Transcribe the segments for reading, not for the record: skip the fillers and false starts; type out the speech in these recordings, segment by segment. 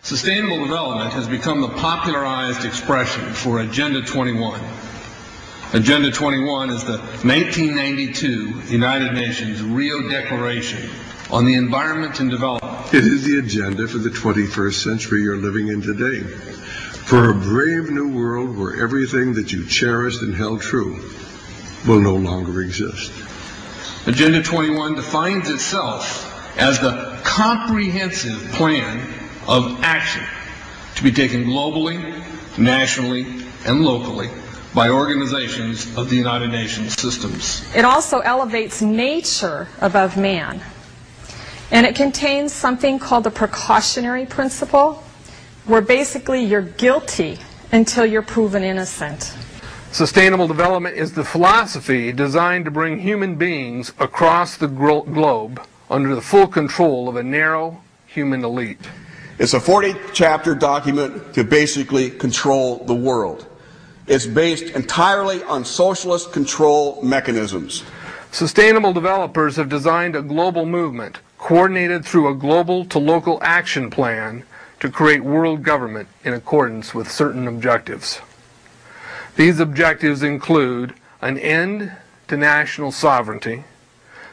Sustainable development has become the popularized expression for Agenda 21. Agenda 21 is the 1992 United Nations Rio Declaration on the Environment and Development. It is the agenda for the 21st century you're living in today. For a brave new world where everything that you cherished and held true will no longer exist. Agenda 21 defines itself as the comprehensive plan of action to be taken globally, nationally, and locally by organizations of the United Nations systems. It also elevates nature above man. And it contains something called the precautionary principle, where basically you're guilty until you're proven innocent. Sustainable development is the philosophy designed to bring human beings across the globe under the full control of a narrow human elite. It's a 40-chapter document to basically control the world. It's based entirely on socialist control mechanisms. Sustainable developers have designed a global movement coordinated through a global to local action plan to create world government in accordance with certain objectives. These objectives include an end to national sovereignty,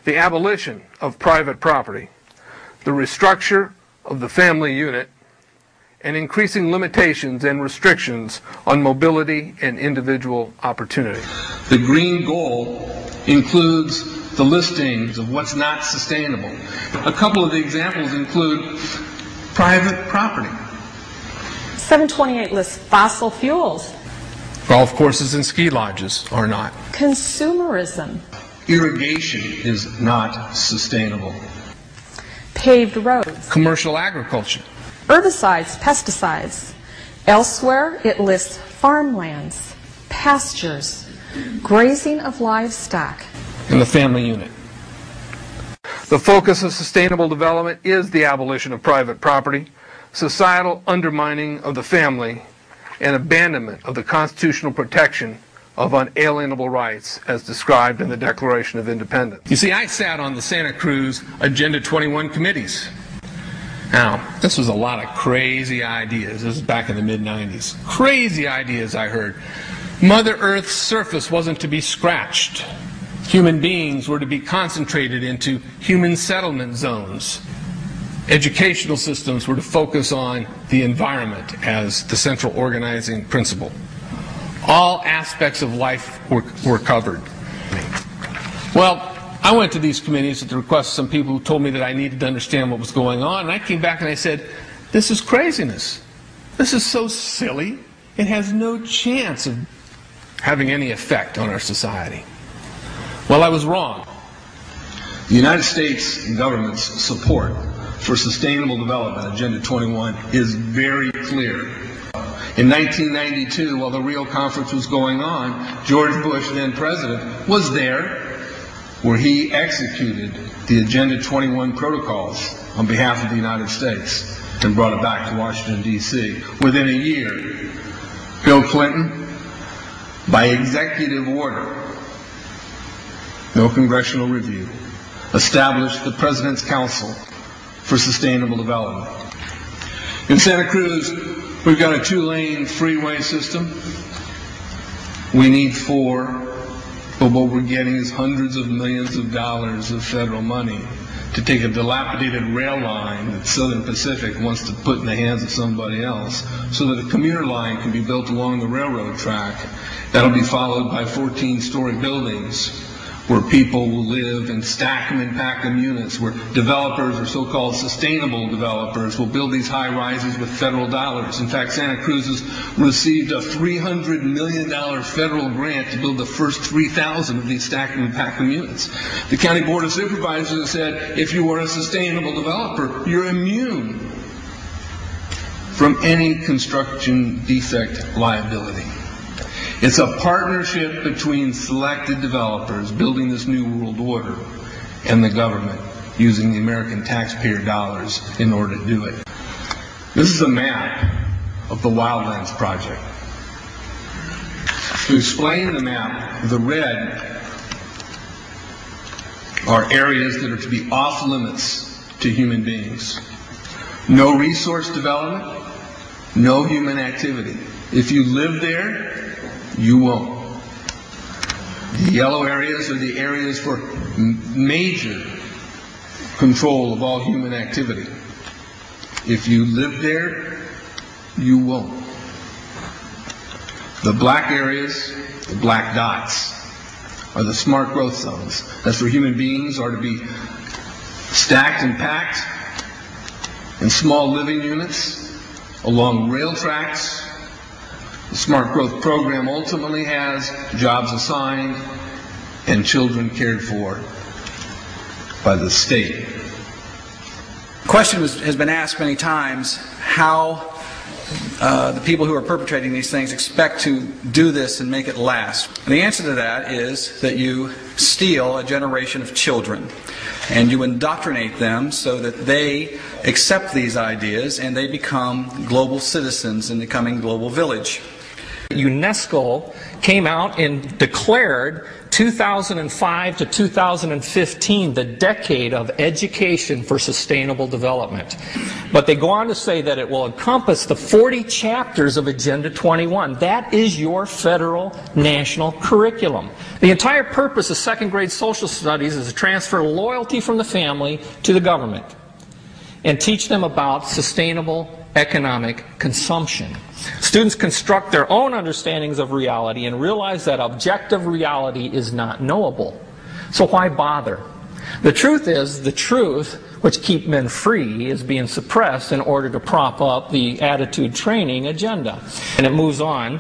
the abolition of private property, the restructure of the family unit, and increasing limitations and restrictions on mobility and individual opportunity. The green goal includes the listings of what's not sustainable. A couple of the examples include private property. 728 lists fossil fuels. Golf courses and ski lodges are not. Consumerism. Irrigation is not sustainable. Paved roads. Commercial agriculture. Herbicides, pesticides. Elsewhere, it lists farmlands, pastures, grazing of livestock. And the family unit. The focus of sustainable development is the abolition of private property, societal undermining of the family, and abandonment of the constitutional protection of unalienable rights as described in the Declaration of Independence. You see, I sat on the Santa Cruz Agenda 21 committees. Now, this was a lot of crazy ideas. This was back in the mid-90s. Crazy ideas I heard. Mother Earth's surface wasn't to be scratched. Human beings were to be concentrated into human settlement zones. Educational systems were to focus on the environment as the central organizing principle. All aspects of life were covered. Well, I went to these committees at the request of some people who told me that I needed to understand what was going on, and I came back and I said, this is craziness. This is so silly. It has no chance of having any effect on our society. Well, I was wrong. The United States government's support for sustainable development, Agenda 21, is very clear. In 1992, while the Rio Conference was going on, George Bush, then president, was there where he executed the Agenda 21 protocols on behalf of the United States and brought it back to Washington, D.C. Within a year, Bill Clinton, by executive order, no congressional review, established the President's Council for Sustainable Development. In Santa Cruz, we've got a 2-lane freeway system. We need 4, but what we're getting is hundreds of millions of dollars of federal money to take a dilapidated rail line that Southern Pacific wants to put in the hands of somebody else so that a commuter line can be built along the railroad track. That'll be followed by 14-story buildings where people will live and stack them and pack them units, where developers or so-called sustainable developers will build these high-rises with federal dollars. In fact, Santa Cruz has received a $300 million federal grant to build the first 3,000 of these stack and pack them units. The County Board of Supervisors has said, if you are a sustainable developer, you're immune from any construction defect liability. It's a partnership between selected developers building this new world order and the government using the American taxpayer dollars in order to do it. This is a map of the Wildlands Project. To explain the map, the red are areas that are to be off limits to human beings. No resource development, No human activity. If you live there, you won't. The yellow areas are the areas for major control of all human activity. If you live there, you won't. The black areas, the black dots, are the smart growth zones. That's where human beings are to be stacked and packed in small living units along rail tracks. The Smart Growth Program ultimately has jobs assigned and children cared for by the state. The question has been asked many times how the people who are perpetrating these things expect to do this and make it last. And the answer to that is that you steal a generation of children and you indoctrinate them so that they accept these ideas and they become global citizens in the coming global village. UNESCO came out and declared 2005 to 2015 the decade of education for sustainable development. But they go on to say that it will encompass the 40 chapters of Agenda 21. That is your federal national curriculum. The entire purpose of second grade social studies is to transfer loyalty from the family to the government and teach them about sustainable economic consumption. Students construct their own understandings of reality and realize that objective reality is not knowable. So why bother? The truth is, the truth, which keep men free, is being suppressed in order to prop up the attitude training agenda. And it moves on.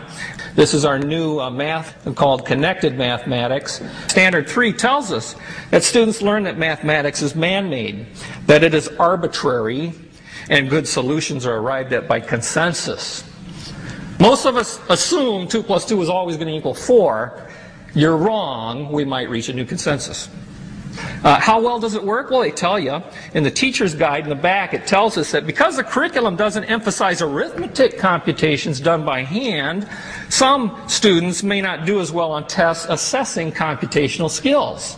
This is our new math called connected mathematics. Standard 3 tells us that students learn that mathematics is man-made, that it is arbitrary, and good solutions are arrived at by consensus. Most of us assume 2 plus 2 is always going to equal 4. You're wrong. We might reach a new consensus. How well does it work? Well, they tell you in the teacher's guide in the back, it tells us that because the curriculum doesn't emphasize arithmetic computations done by hand, some students may not do as well on tests assessing computational skills.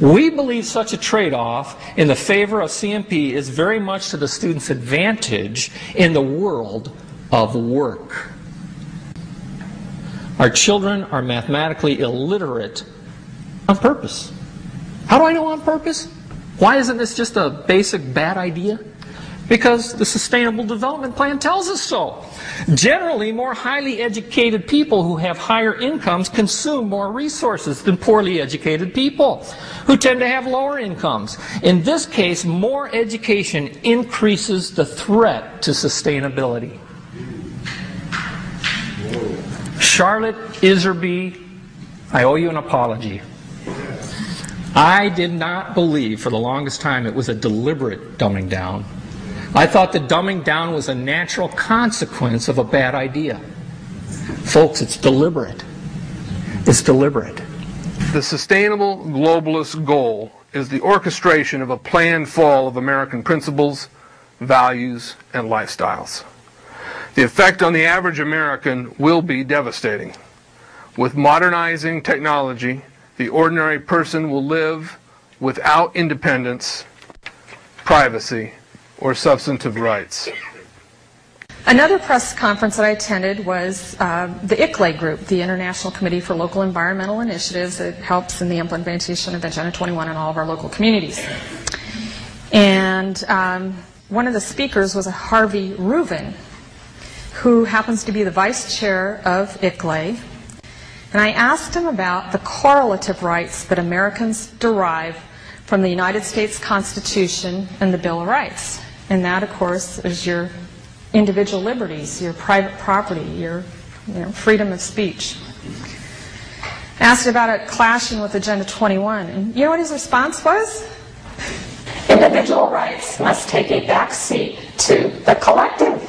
We believe such a trade-off in the favor of CMP is very much to the student's advantage in the world of work. Our children are mathematically illiterate on purpose. How do I know on purpose? Why isn't this just a basic bad idea? Because the Sustainable Development Plan tells us so. Generally, more highly educated people who have higher incomes consume more resources than poorly educated people who tend to have lower incomes. In this case, more education increases the threat to sustainability. Charlotte Iserby, I owe you an apology. I did not believe for the longest time it was a deliberate dumbing down. I thought the dumbing down was a natural consequence of a bad idea. Folks, it's deliberate. It's deliberate. The sustainable globalist goal is the orchestration of a planned fall of American principles, values, and lifestyles. The effect on the average American will be devastating. With modernizing technology, the ordinary person will live without independence, privacy, or substantive rights. Another press conference that I attended was the ICLEI group, the International Committee for Local Environmental Initiatives. It helps in the implementation of Agenda 21 in all of our local communities. And one of the speakers was a Harvey Reuven, who happens to be the vice chair of ICLEI. And I asked him about the correlative rights that Americans derive from the United States Constitution and the Bill of Rights. And that, of course, is your individual liberties, your private property, your freedom of speech. I asked about it clashing with Agenda 21. And you know what his response was? Individual rights must take a back seat to the collective.